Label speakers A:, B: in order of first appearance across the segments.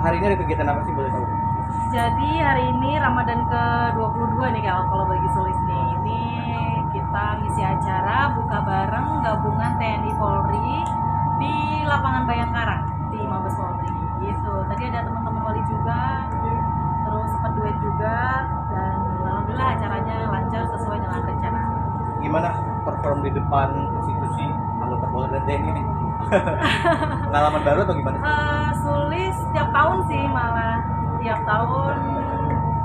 A: hari ini ada kegiatan apa sih, boleh tahu?
B: Jadi hari ini Ramadan ke-22 nih kalau bagi Sulis nih. Ini kita ngisi acara buka bareng gabungan TNI Polri di lapangan Bayangkara di Mabes Polri. Gitu. Tadi ada teman-teman wali juga, terus sempat duet juga, dan alhamdulillah acaranya lancar sesuai dengan rencana.
A: Gimana perform di depan institusi anggota Polri dan TNI nih? Pengalaman baru atau gimana?
B: Sulis tiap tahun sih, malah tiap tahun.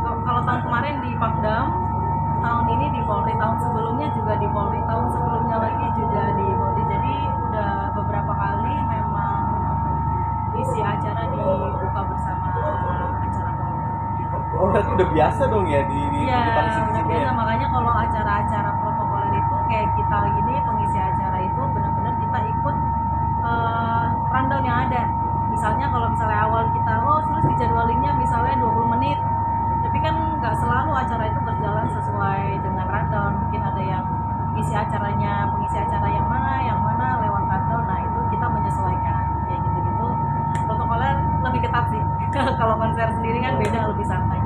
B: Kalau tahun kemarin di Pangdam, tahun ini di Polri, tahun sebelumnya juga di Polri, tahun sebelumnya lagi juga di Polri. Jadi udah beberapa kali memang isi acara dibuka bersama acara Polri.
A: Oh, berarti udah biasa dong ya di
B: Iya,
A: depan
B: udah
A: institusi
B: biasa.
A: ya?
B: Makanya kalau acara-acara protokoler itu kayak kita gini, pengisi acara itu benar-benar kita ikut rundown yang ada. Misalnya kalau awal kita terus dijadwalinnya misalnya 20 menit, tapi kan nggak selalu acara itu berjalan sesuai dengan rundown. Mungkin ada yang pengisi acara yang mana lewat rundown. Nah itu kita menyesuaikan kayak gitu-gitu. Protokolnya lebih ketat sih. Kalau konser sendiri kan beda, lebih santai.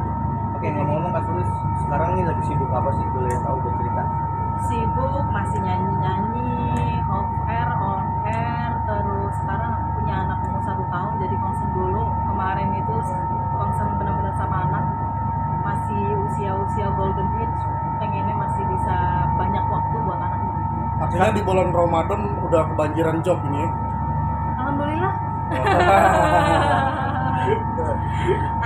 A: Oke, ngomong-ngomong Kak Sulis, sekarang ini lagi sibuk apa sih, boleh tahu, boleh cerita?
B: Sibuk, masih nyanyi-nyanyi, off air, on air. Terus sekarang aku punya anak umur 1 tahun, jadi concern dulu. Kemarin itu concern benar-benar sama anak, masih usia golden age, pengennya masih bisa banyak waktu buat anak.
C: Akhirnya di bulan Ramadan udah kebanjiran job ini ya?
B: Alhamdulillah.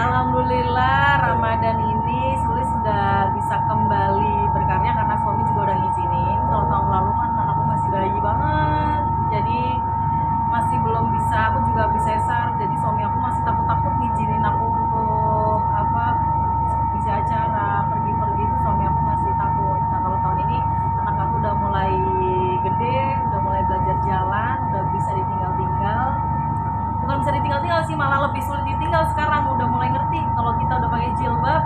B: Alhamdulillah Ramadan ini Sulis sudah bisa kembali berkarya karena suami juga udah ngizinin. Kalau tahun lalu kan anakku masih bayi banget, jadi masih belum bisa, aku juga habis sesar, jadi suami aku masih takut ngizinin aku untuk bisa acara, pergi-pergi itu suami aku masih takut. Nah kalau tahun ini anak aku udah mulai gede, udah mulai belajar jalan, udah bisa ditinggal-tinggal. Bukan bisa ditinggal-tinggal sih, malah lebih sulit ditinggal sekarang. Udah mulai ngerti kalau kita udah pakai jilbab,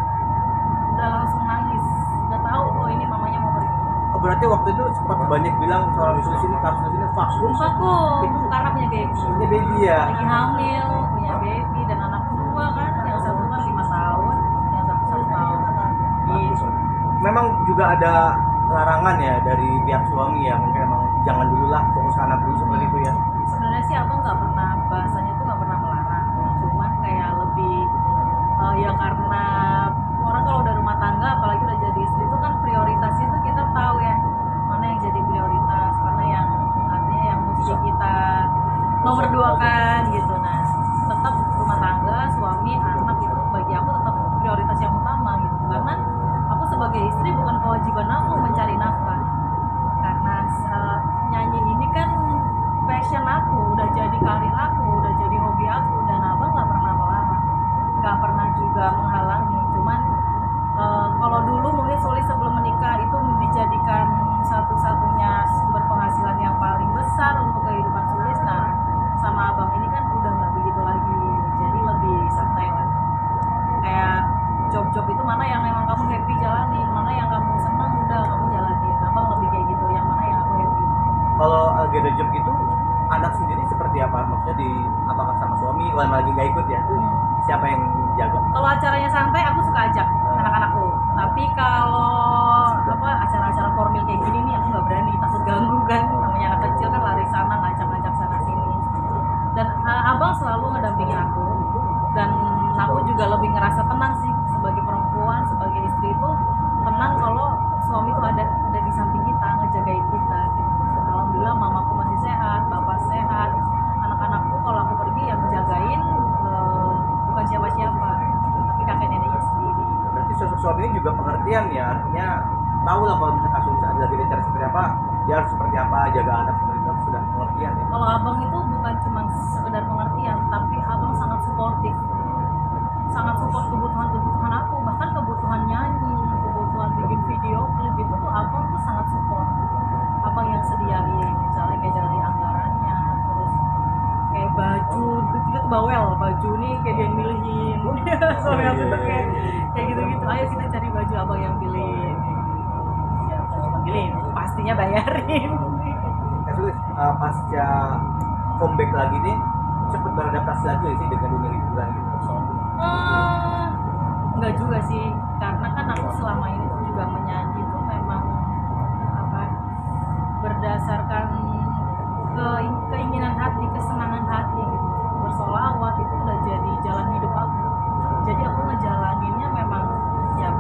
B: udah langsung nangis, udah tahu ini mamanya mau pergi.
A: Oh, berarti waktu itu sempat banyak bilang soal Sulis ini, kasus ini vakum.
B: Itu karena punya baby.
A: Punya baby ya?
B: Lagi hamil, punya baby, dan anak dua kan, yang satu kan 5 tahun, yang satu 1 tahun. Gitu.
A: Memang juga ada larangan ya dari pihak suami ya, mungkin emang jangan dulu lah, fokus ke anak dulu seperti itu ya.
B: Sebenarnya sih abang nggak pernah, bahasanya tuh nggak pernah melarang, cuman kayak lebih ya karena orang kalau udah rumah tangga, apalagi udah jadi istri itu kan prioritasnya tuh kita tahu ya mana yang jadi prioritas, mana yang artinya yang mesti kita nomor 2 kan gitu. Nah tetap rumah tangga, suami, anak itu bagi aku tetap prioritas yang utama gitu, karena aku sebagai istri bukan kewajiban aku mencari nafkah, karena nyanyi ini kan passion aku, udah jadi karir aku, udah jadi hobi aku, dan abang nggak pernah melarang, nggak pernah juga menghalangi. Cuman kalau dulu mungkin Sulis sebelum menikah itu dijadikan satu-satunya sumber penghasilan yang paling besar untuk kehidupan Sulis. Nah sama abang ini kan udah nggak begitu lagi, jadi lebih santai lah. Kayak job-job itu mana yang emang kamu happy jalanin, mana yang kamu seneng udah kamu jalanin. Abang lebih kayak gitu, yang mana yang aku happy.
A: Kalau lagi ada job gitu, anak sendiri seperti apa? Maksudnya apakah sama suami, lagi nggak ikut ya? Siapa yang jaga?
B: Kalau acaranya santai aku suka ajak anak-anakku, tapi kalau acara-acara formal kayak gini nih aku nggak berani, takut ganggu kan, namanya anak kecil kan lari sana ngajak-ngajak sana sini. Dan abang selalu ngedampingin aku, dan aku juga lebih ngerasa tenang sih sebagai perempuan, sebagai istri itu tenang kalau suami tuh ada di samping kita ngejagain kita gitu. Alhamdulillah mamaku masih sehat, bapak sehat, anak-anakku kalau aku pergi yang jagain bukan siapa-siapa, tapi kakek neneknya sendiri.
A: Berarti sosok suami ini juga pengertian ya, artinya tahu lah kalau misalnya kasus ada lagi acara seperti apa, dia harus seperti apa, jaga anak seperti itu, sudah pengertian ya.
B: Kalau abang itu bukan cuma sekedar pengertian, tapi abang sangat suportif, sangat support kebutuhan aku, bahkan kebutuhan nyanyi, kebutuhan bikin video klip itu tuh abang tuh sangat support. Abang yang sediain, misalnya kayak dari anggarannya, terus kayak baju, dia tuh bawel, baju nih kayak dia yang milihin. Suami aku tuh kayak gitu-gitu, ayo kita cari baju, abang yang pilih. Ya, abang pilih, pastinya bayarin.
A: Sulis, pasca comeback lagi nih, cepet beradaptasi lagi sih dengan dunia hiburan gitu persoalan.
B: Enggak juga sih, karena kan aku selama ini tuh juga menyanyi itu memang apa berdasarkan keinginan hati, kesenangan hati gitu. Bersolawat itu udah jadi jalan hidup aku. Jadi aku ngejalaninnya memang ya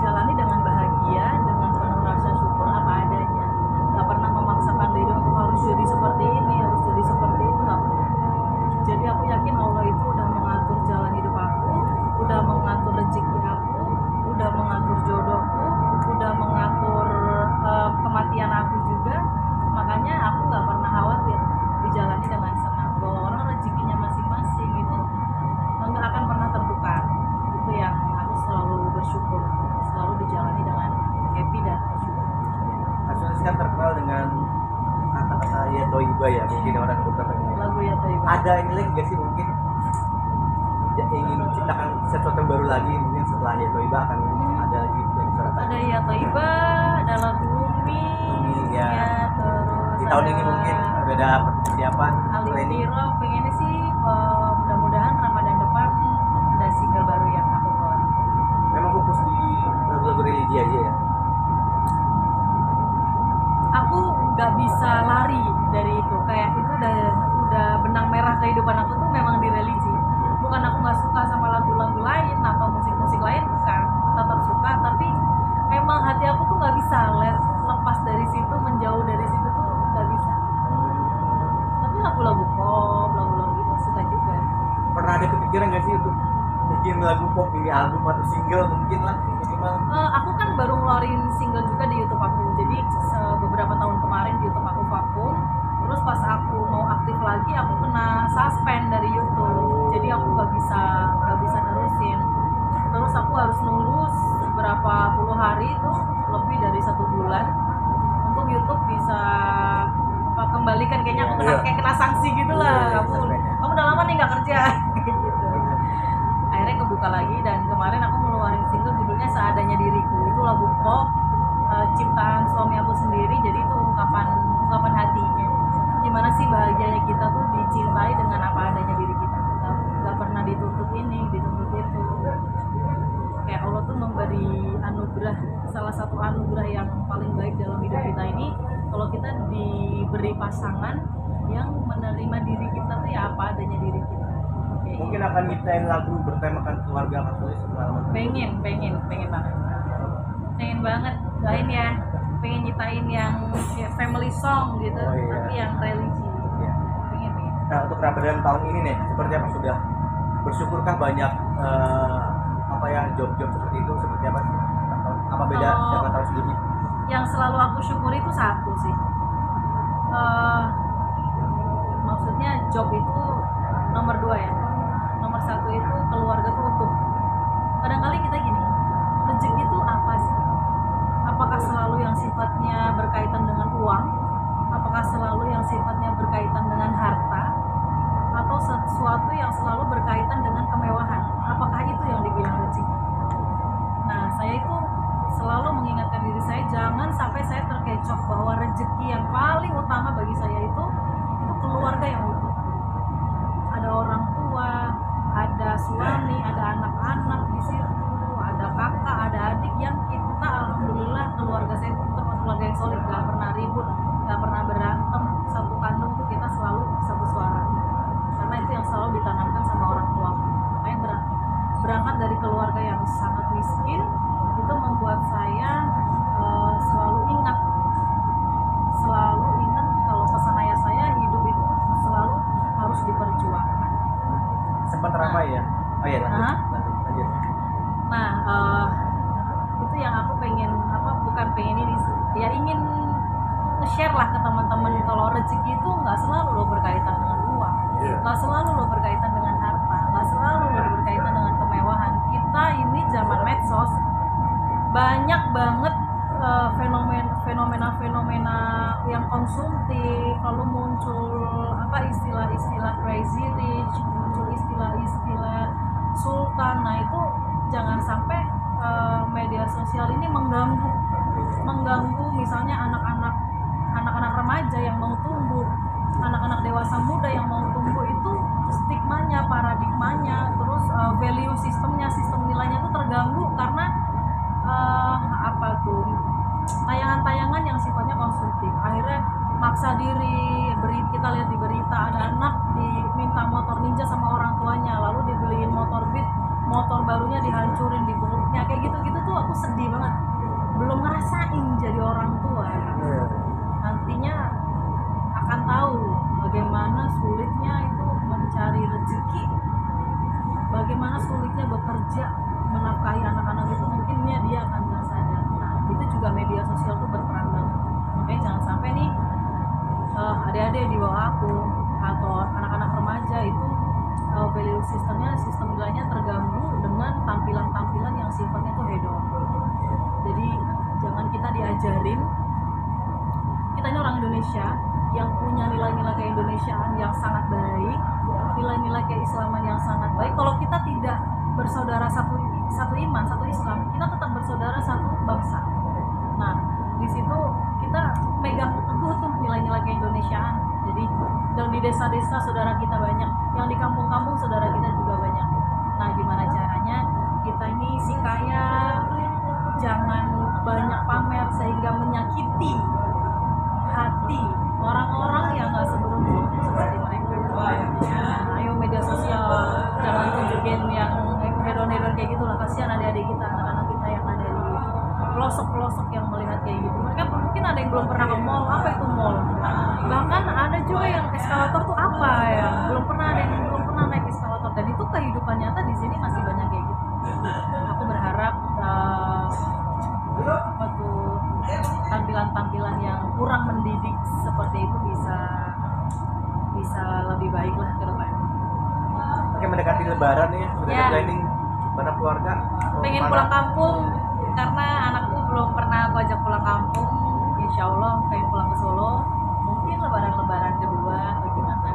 B: jalani dengan bahagia, dengan penuh rasa syukur apa adanya. Gak pernah memaksakan diri untuk harus jadi seperti ini, harus jadi seperti itu, gak pernah. Jadi aku yakin Allah itu udah mengatur jalan hidup aku, udah mengatur rezeki aku, udah mengatur jodohku, udah mengatur kematian aku juga. Makanya aku gak pernah khawatir dijalani dengan senang. Bahwa orang rezekinya masing-masing itu nggak akan pernah tertukar. Itu yang aku selalu bersyukur, selalu dijalani dengan happy dan bersyukur.
A: Kasus kan terkenal dengan kata-kata ya toiba ya, mungkin orang beberapa ini.
B: Lagu ya Toiba.
A: Ada ini lagi nggak sih mungkin ya, ingin menciptakan sesuatu yang baru lagi mungkin setelah ya toiba akan ada lagi yang suara
B: Ada ya Toiba, ada lagu Umi,
A: ya.
B: terus
A: Di tahun
B: ada
A: ini mungkin ada persiapan
B: Ali
A: planning.
B: Tiro, pengennya sih mudah-mudahan Ramadan depan ada single baru yang aku keluarin.
A: Memang fokus di lagu-lagu religi aja ya.
B: Aku nggak bisa lari dari itu, kayak itu udah benang merah kehidupan aku tuh memang di religi. Bukan aku nggak suka sama lagu-lagu lain atau musik-musik lain, bukan, tetap suka, tapi emang hati aku tuh nggak bisa lepas dari situ, menjauh dari situ tuh nggak bisa. Tapi lagu-lagu pop, lagu-lagu itu suka juga.
A: Pernah ada kepikiran nggak sih untuk bikin lagu pop ini album atau single mungkin lah minimal?
B: Aku kan baru ngeluarin single juga di YouTube aku. Jadi beberapa tahun kemarin di YouTube aku vakum. Terus pas aku mau aktif lagi, aku kena suspend dari YouTube. Jadi aku nggak bisa nerusin. Terus aku harus nunggu berapa puluh hari itu, lebih dari 1 bulan, untuk YouTube bisa kembalikan. Kayaknya aku kayak kena sanksi gitu lah. Kamu udah lama nih nggak kerja. Gitu. Akhirnya kebuka lagi dan kemarin aku ngeluarin single judulnya Seadanya Diriku. Itu lagu pop ciptaan suami aku sendiri, jadi itu ungkapan hatinya. Gimana sih bahagianya kita tuh dicintai dengan apa adanya diri kita. Gak pernah dituntut ini, dituntut itu. Kayak Allah tuh memberi anugerah, salah satu anugerah yang paling baik dalam hidup kita ini, kalau kita diberi pasangan yang menerima diri kita tuh ya apa adanya diri kita.
A: Mungkin akan nyiptain lagu bertemakan keluarga Mas Tulis pengalaman.
B: Pengen banget doain ya, pengen nyiptain yang ya, family song gitu, tapi yang religi. Pengen.
A: Nah untuk Ramadan tahun ini nih seperti apa, sudah bersyukurkah banyak apa ya job-job seperti itu, seperti apa sih, apa beda dengan tahun sebelumnya?
B: Yang selalu aku syukuri itu satu sih, maksudnya job itu nomor 2 ya. Nomor 1 itu keluarga tuh utuh. Kadang-kali kita gini, rezeki itu apa sih? Apakah selalu yang sifatnya berkaitan dengan uang? Apakah selalu yang sifatnya berkaitan dengan harta? Atau sesuatu yang selalu berkaitan dengan kemewahan? Apakah itu yang dibilang rezeki? Nah, saya itu selalu mengingatkan diri saya, jangan sampai saya terkecoh bahwa rezeki yang paling utama bagi saya itu keluarga yang utuh. Ada orang tua, ada suami, ada anak-anak di situ, ada kakak, ada adik yang kita alhamdulillah keluarga saya itu keluarga yang solid, gak pernah ribut, gak pernah berantem, satu kandung tuh kita selalu satu suara. Karena itu yang selalu ditanamkan sama orang tua. Makanya berangkat dari keluarga yang sangat miskin itu membuat saya selalu ingat kalau pesan ayah saya, hidup itu selalu harus diperjuangkan.
A: Sempat ramai ya? Oh iya, lanjut.
B: Nah, itu yang aku pengen, bukan pengen ini sih, ya ingin nge-share lah ke teman-teman, kalau rezeki itu nggak selalu lo berkaitan dengan uang, nggak selalu lo berkaitan dengan harta, nggak selalu lo berkaitan dengan kemewahan. Kita ini zaman medsos, banyak banget fenomena-fenomena yang konsumtif, lalu muncul istilah-istilah crazy rich, muncul istilah-istilah sultan. Nah itu jangan sampai media sosial ini mengganggu misalnya anak-anak remaja yang mau tumbuh, anak-anak dewasa muda yang mau tumbuh itu value sistemnya, sistem nilainya tuh terganggu karena apa tuh tayangan-tayangan yang sifatnya konsumtif. Akhirnya maksa diri, kita lihat di berita ada anak diminta motor ninja sama orang tuanya, lalu dibeliin motor Beat, motor barunya dihancurin di perutnya, kayak gitu-gitu tuh aku sedih banget. Belum ngerasain jadi orang tua, nantinya akan tahu bagaimana sulitnya itu mencari rezeki, bagaimana sulitnya bekerja menafkahi anak-anak itu. Mungkinnya dia akan tersadar. Nah, itu juga media sosial tuh berperan banget. Makanya jangan sampai nih adik-adik di bawah aku atau anak-anak remaja itu value sistemnya, sistem nilainya terganggu dengan tampilan-tampilan yang sifatnya tuh hedon. Jadi jangan kita diajarin, kita ini orang Indonesia yang punya nilai-nilai keindonesiaan yang sangat baik, nilai-nilai keislaman yang sangat baik. Kalau kita tidak bersaudara satu iman, satu Islam, kita tetap bersaudara satu bangsa. Nah, di situ kita megang teguh tuh nilai-nilai keindonesiaan. Jadi dan di desa-desa saudara kita banyak, yang di kampung-kampung saudara kita juga banyak. Nah, gimana caranya kita ini si kaya jangan banyak pamer sehingga menyakiti hati orang-orang yang nggak seberuntung seperti mereka. Nah, ayo media sosial jangan tunjukin yang hedon-hedon kayak gitu lah. Kasihan adik-adik kita, anak-anak kita yang ada di pelosok-pelosok yang melihat kayak gitu. Mereka mungkin ada yang belum pernah ke mall. Apa itu mall? Bahkan ada juga yang eskalator tuh apa ya, belum pernah naik eskalator, dan itu kehidupan nyata di sini masih banyak kayak gitu. Aku berharap apa tuh tampilan-tampilan yang kurang mendidik seperti itu bisa lebih baik lah ke depan.
A: Oke, mendekati lebaran nih, sudah ada planning bareng keluarga?
B: Pengen pulang kampung karena anakku belum pernah aku ajak pulang kampung. Insya Allah pengen pulang ke Solo, mungkin lebaran kedua atau gimana.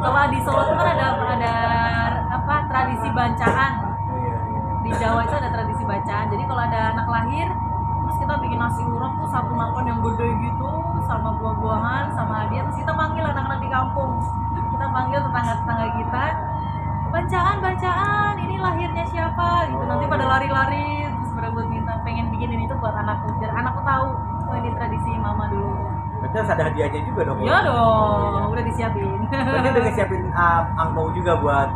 B: Kalau di Solo tuh kan ada apa tradisi bancaan. Di Jawa itu ada tradisi bacaan. Jadi kalau ada anak lahir, terus kita bikin nasi urap tuh satu nakon yang gede gitu, sama buah-buahan, sama hadiah. Terus kita panggil anak-anak di kampung, kita panggil tetangga-tetangga kita, bacaan, ini lahirnya siapa gitu. Nanti pada lari-lari terus berebut minta, pengen bikinin itu buat anakku, biar anakku tahu oh ini tradisi mama dulu.
A: Berarti harus ada hadiahnya juga dong?
B: Iya dong, udah disiapin.
A: Berarti udah ngesiapin angpau juga buat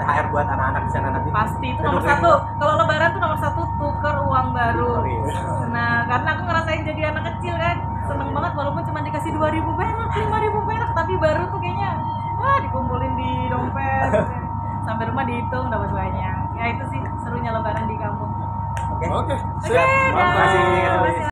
A: THR buat anak-anak di sana nanti?
B: Pasti, itu nomor satu. Kalau lebaran tuh nomor satu, tuker uang baru. Nah, karena aku ngerasain jadi anak kecil kan, seneng banget walaupun cuma dikasih 2.000 perak, 5.000 perak, tapi baru tuh kayaknya dikumpulin di dompet. Sampai rumah dihitung dapat banyak. Ya itu sih serunya lebaran di kampung.
C: Oke.
B: Oke,
C: Siap.
B: dah.
A: Makasih.